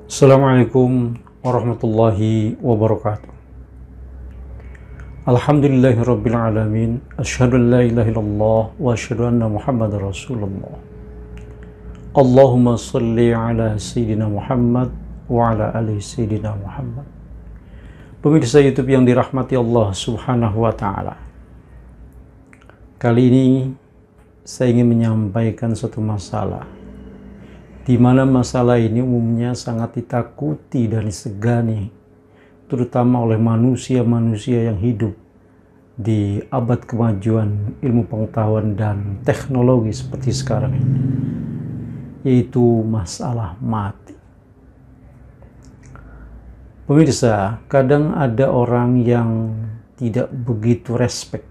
Assalamualaikum warahmatullahi wabarakatuh. Alhamdulillahirabbil alamin. Asyhadu an la ilaha illallah wa asyhadu anna Muhammadar Rasulullah. Allahumma shalli ala sayyidina Muhammad wa ala ali sayyidina Muhammad. Pemirsa YouTube yang dirahmati Allah Subhanahu wa taala. Kali ini saya ingin menyampaikan suatu masalah di mana masalah ini umumnya sangat ditakuti dan disegani, terutama oleh manusia-manusia yang hidup di abad kemajuan ilmu pengetahuan dan teknologi seperti sekarang ini, yaitu masalah mati. Pemirsa, kadang ada orang yang tidak begitu respect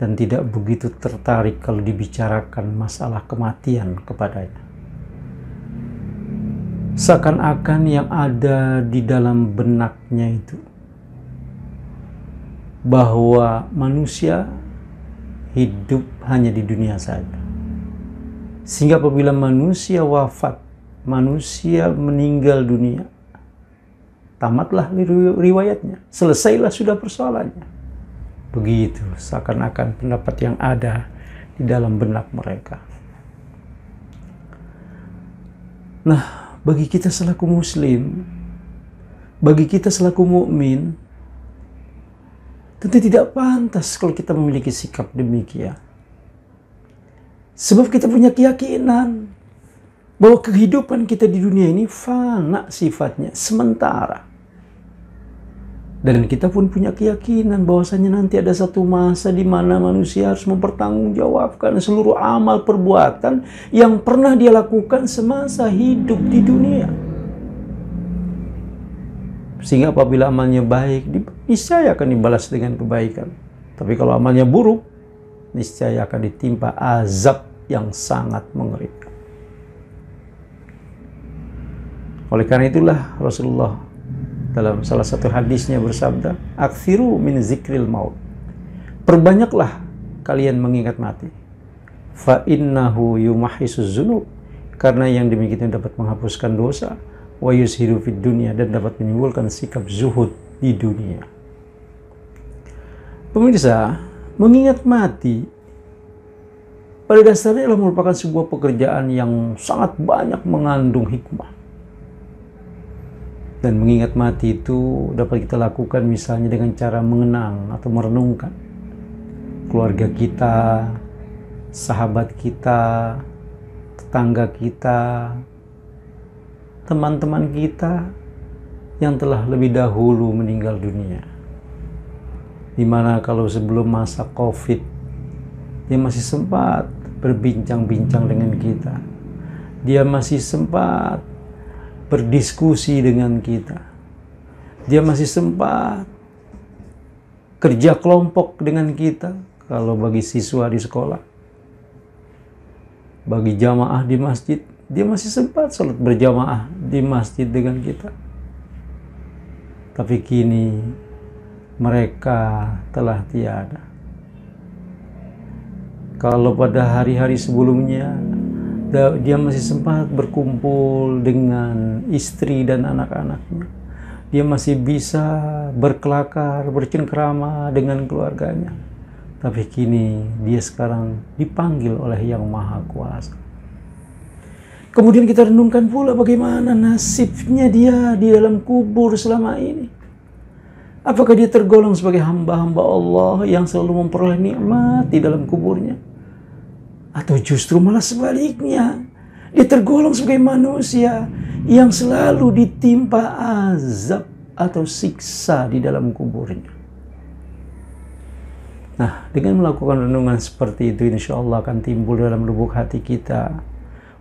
dan tidak begitu tertarik kalau dibicarakan masalah kematian kepadanya. Seakan-akan yang ada di dalam benaknya itu bahwa manusia hidup hanya di dunia saja. Sehingga apabila manusia wafat, manusia meninggal dunia, tamatlah riwayatnya, selesailah sudah persoalannya. Begitu seakan-akan pendapat yang ada di dalam benak mereka. Nah, bagi kita selaku muslim, bagi kita selaku mukmin, tentu tidak pantas kalau kita memiliki sikap demikian. Sebab kita punya keyakinan bahwa kehidupan kita di dunia ini fana sifatnya, sementara. Dan kita pun punya keyakinan bahwasanya nanti ada satu masa di mana manusia harus mempertanggungjawabkan seluruh amal perbuatan yang pernah dia lakukan semasa hidup di dunia. Sehingga apabila amalnya baik, niscaya akan dibalas dengan kebaikan. Tapi kalau amalnya buruk, niscaya akan ditimpa azab yang sangat mengerikan. Oleh karena itulah Rasulullah dalam salah satu hadisnya bersabda, "Aktsiru min zikril maut." Perbanyaklah kalian mengingat mati. Fa innahu yumahhisuz dzunub. Karena yang demikian dapat menghapuskan dosa, wa yushiru fid dunya, dan dapat menimbulkan sikap zuhud di dunia. Pemirsa, mengingat mati pada dasarnya adalah merupakan sebuah pekerjaan yang sangat banyak mengandung hikmah. Dan mengingat mati itu dapat kita lakukan misalnya dengan cara mengenang atau merenungkan keluarga kita, sahabat kita, tetangga kita, teman-teman kita yang telah lebih dahulu meninggal dunia. Dimana kalau sebelum masa COVID, dia masih sempat berbincang-bincang dengan kita. Dia masih sempat berdiskusi dengan kita. Dia masih sempat kerja kelompok dengan kita kalau bagi siswa di sekolah. Bagi jamaah di masjid, dia masih sempat salat berjamaah di masjid dengan kita. Tapi kini mereka telah tiada. Kalau pada hari-hari sebelumnya dia masih sempat berkumpul dengan istri dan anak-anaknya. Dia masih bisa berkelakar, bercengkrama dengan keluarganya. Tapi kini dia sekarang dipanggil oleh Yang Maha Kuasa. Kemudian kita renungkan pula bagaimana nasibnya dia di dalam kubur selama ini. Apakah dia tergolong sebagai hamba-hamba Allah yang selalu memperoleh nikmat di dalam kuburnya? Atau justru malah sebaliknya, dia tergolong sebagai manusia yang selalu ditimpa azab atau siksa di dalam kuburnya. Nah, dengan melakukan renungan seperti itu, insya Allah akan timbul dalam lubuk hati kita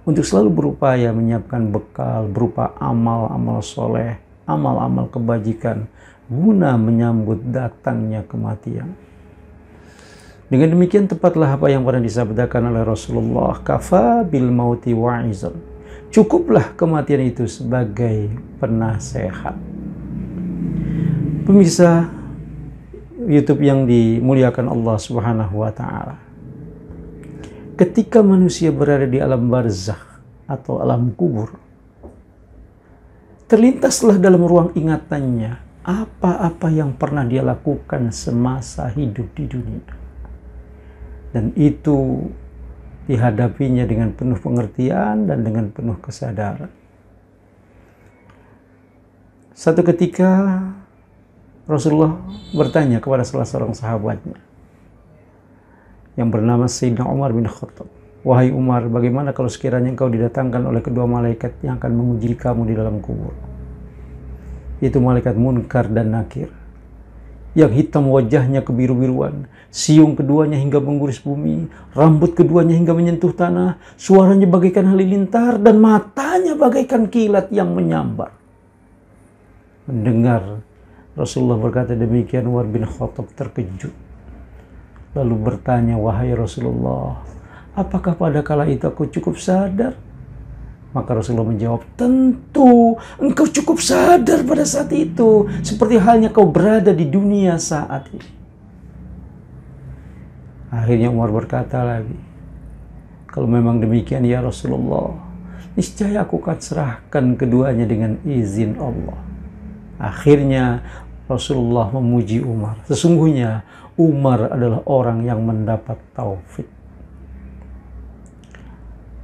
untuk selalu berupaya menyiapkan bekal berupa amal-amal soleh, amal-amal kebajikan, guna menyambut datangnya kematian. Dengan demikian tepatlah apa yang pernah disabdakan oleh Rasulullah, "Kafa bil mauti wa'izan." Cukuplah kematian itu sebagai penasehat. Pemirsa YouTube yang dimuliakan Allah Subhanahu wa taala. Ketika manusia berada di alam barzakh atau alam kubur, terlintaslah dalam ruang ingatannya apa-apa yang pernah dia lakukan semasa hidup di dunia. Dan itu dihadapinya dengan penuh pengertian dan dengan penuh kesadaran. Satu ketika Rasulullah bertanya kepada salah seorang sahabatnya yang bernama Sayyidina Umar bin Khattab, "Wahai Umar, bagaimana kalau sekiranya engkau didatangkan oleh kedua malaikat yang akan menguji kamu di dalam kubur? Itu malaikat Munkar dan Nakir, yang hitam wajahnya kebiru-biruan, siung keduanya hingga mengguris bumi, rambut keduanya hingga menyentuh tanah, suaranya bagaikan halilintar, dan matanya bagaikan kilat yang menyambar." Mendengar Rasulullah berkata demikian, Umar bin Khattab terkejut. Lalu bertanya, "Wahai Rasulullah, apakah pada kala itu aku cukup sadar?" Maka Rasulullah menjawab, "Tentu engkau cukup sadar pada saat itu, seperti halnya kau berada di dunia saat ini." Akhirnya Umar berkata lagi, "Kalau memang demikian ya Rasulullah, niscaya aku akan serahkan keduanya dengan izin Allah." Akhirnya Rasulullah memuji Umar. Sesungguhnya Umar adalah orang yang mendapat taufik.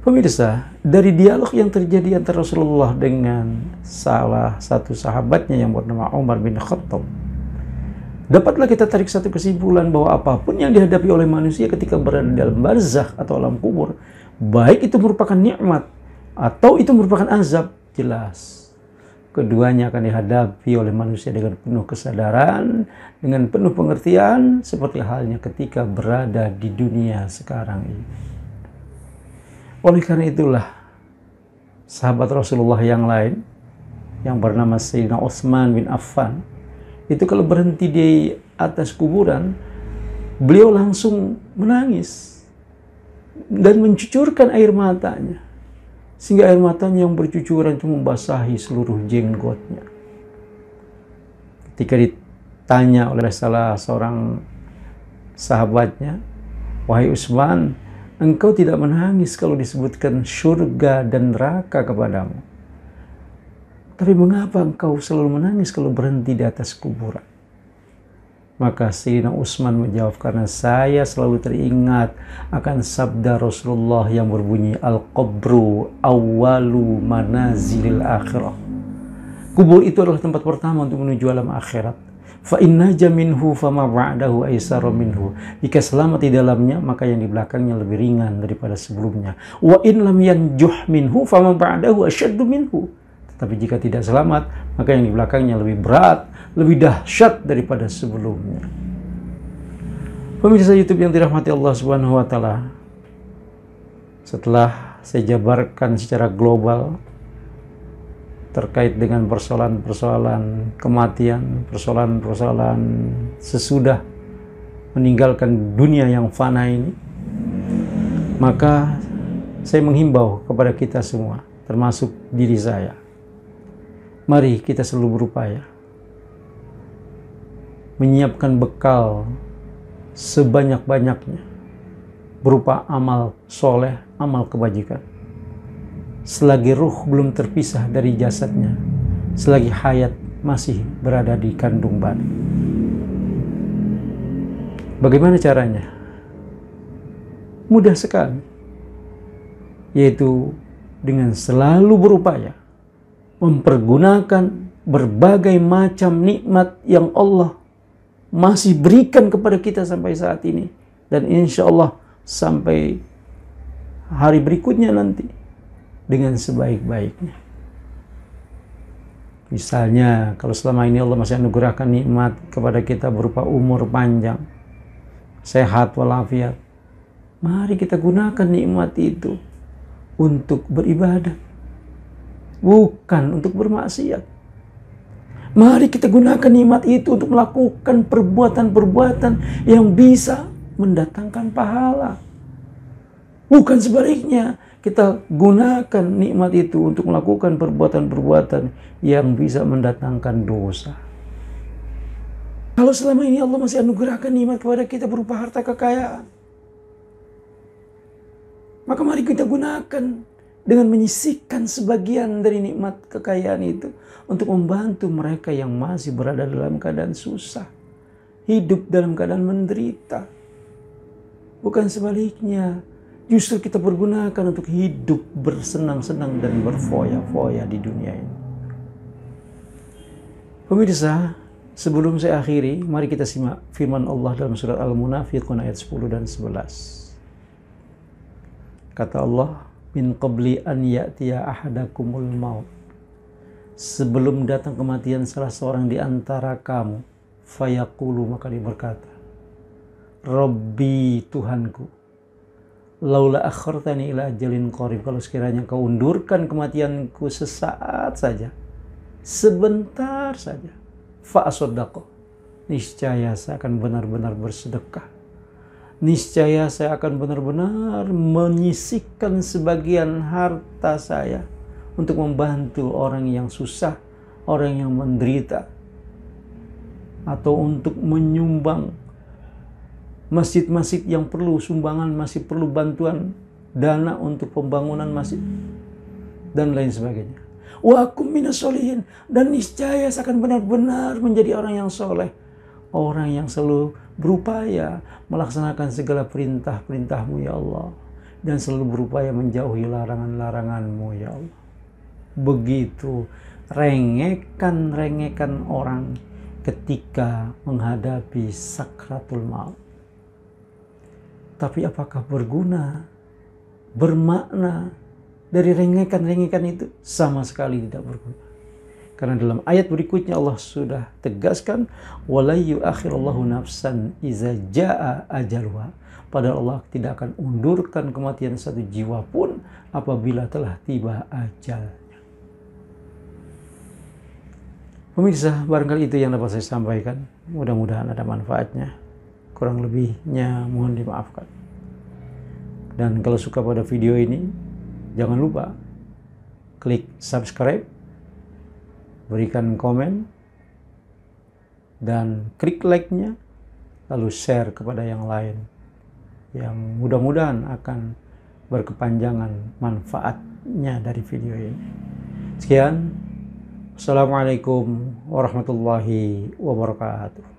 Pemirsa, dari dialog yang terjadi antara Rasulullah dengan salah satu sahabatnya yang bernama Umar bin Khattab, dapatlah kita tarik satu kesimpulan bahwa apapun yang dihadapi oleh manusia ketika berada dalam barzakh atau alam kubur, baik itu merupakan nikmat atau itu merupakan azab, jelas keduanya akan dihadapi oleh manusia dengan penuh kesadaran, dengan penuh pengertian, seperti halnya ketika berada di dunia sekarang ini. Oleh karena itulah, sahabat Rasulullah yang lain, yang bernama Sayyidina Utsman bin Affan, itu kalau berhenti di atas kuburan, beliau langsung menangis dan mencucurkan air matanya, sehingga air matanya yang bercucuran itu membasahi seluruh jenggotnya. Ketika ditanya oleh salah seorang sahabatnya, "Wahai Utsman, engkau tidak menangis kalau disebutkan surga dan neraka kepadamu, tapi mengapa engkau selalu menangis kalau berhenti di atas kuburan?" Maka Sayyidina Utsman menjawab, "Karena saya selalu teringat akan sabda Rasulullah yang berbunyi, al-qabru awwalu manazilil akhirah." Kubur itu adalah tempat pertama untuk menuju alam akhirat. Fa inna jaminhu fama ba'dahu aisaru minhu. Jika selamat di dalamnya, maka yang di belakangnya lebih ringan daripada sebelumnya. Wa in lam yanjuh minhu fama ba'dahu asyaddu minhu. Tapi jika tidak selamat, maka yang di belakangnya lebih berat, lebih dahsyat daripada sebelumnya. Pemirsa YouTube yang dirahmati Allah Subhanahu wa taala, setelah saya jabarkan secara global terkait dengan persoalan-persoalan kematian, persoalan-persoalan sesudah meninggalkan dunia yang fana ini, maka saya menghimbau kepada kita semua, termasuk diri saya, mari kita selalu berupaya menyiapkan bekal sebanyak-banyaknya berupa amal soleh, amal kebajikan. Selagi ruh belum terpisah dari jasadnya, selagi hayat masih berada di kandung badan. Bagaimana caranya? Mudah sekali, yaitu dengan selalu berupaya mempergunakan berbagai macam nikmat yang Allah masih berikan kepada kita sampai saat ini, dan insya Allah sampai hari berikutnya nanti dengan sebaik-baiknya. Misalnya, kalau selama ini Allah masih anugerahkan nikmat kepada kita berupa umur panjang, sehat walafiat, mari kita gunakan nikmat itu untuk beribadah, bukan untuk bermaksiat. Mari kita gunakan nikmat itu untuk melakukan perbuatan-perbuatan yang bisa mendatangkan pahala. Bukan sebaliknya, kita gunakan nikmat itu untuk melakukan perbuatan-perbuatan yang bisa mendatangkan dosa. Kalau selama ini Allah masih anugerahkan nikmat kepada kita berupa harta kekayaan, maka mari kita gunakan dengan menyisihkan sebagian dari nikmat kekayaan itu untuk membantu mereka yang masih berada dalam keadaan susah, hidup dalam keadaan menderita. Bukan sebaliknya, justru kita pergunakan untuk hidup bersenang-senang dan berfoya-foya di dunia ini. Pemirsa, sebelum saya akhiri, mari kita simak firman Allah dalam surat Al-Munafiqun ayat 10 dan 11. Kata Allah, min qabli an ya'tiya ahadakumul maut. Sebelum datang kematian salah seorang di antara kamu, fayaqulu, maka dia berkata, Rabbi, Tuhanku, laula akhartani ila ajalin qarib, kalau sekiranya kau undurkan kematianku sesaat saja, sebentar saja, fa asaddaqo, niscaya saya akan benar-benar bersedekah. Niscaya saya akan benar-benar menyisihkan sebagian harta saya untuk membantu orang yang susah, orang yang menderita, atau untuk menyumbang masjid-masjid yang perlu sumbangan, masih perlu bantuan dana untuk pembangunan masjid dan lain sebagainya. Wa akum minas sholihin, dan niscaya saya akan benar-benar menjadi orang yang soleh, orang yang selalu berupaya melaksanakan segala perintah-perintah-Mu ya Allah, dan selalu berupaya menjauhi larangan-larangan-Mu ya Allah. Begitu rengekan orang ketika menghadapi sakratul maut. Tapi apakah berguna, bermakna dari rengekan-rengekan itu? Sama sekali tidak berguna. Karena dalam ayat berikutnya Allah sudah tegaskan, wala yu'akhirullahu nafsan iza jaa ajalha. Padahal Allah tidak akan undurkan kematian satu jiwa pun apabila telah tiba ajalnya. Pemirsa, barangkali itu yang dapat saya sampaikan. Mudah-mudahan ada manfaatnya. Kurang lebihnya mohon dimaafkan. Dan kalau suka pada video ini, jangan lupa klik subscribe, berikan komen, dan klik like-nya, lalu share kepada yang lain yang mudah-mudahan akan berkepanjangan manfaatnya dari video ini. Sekian, Assalamualaikum warahmatullahi wabarakatuh.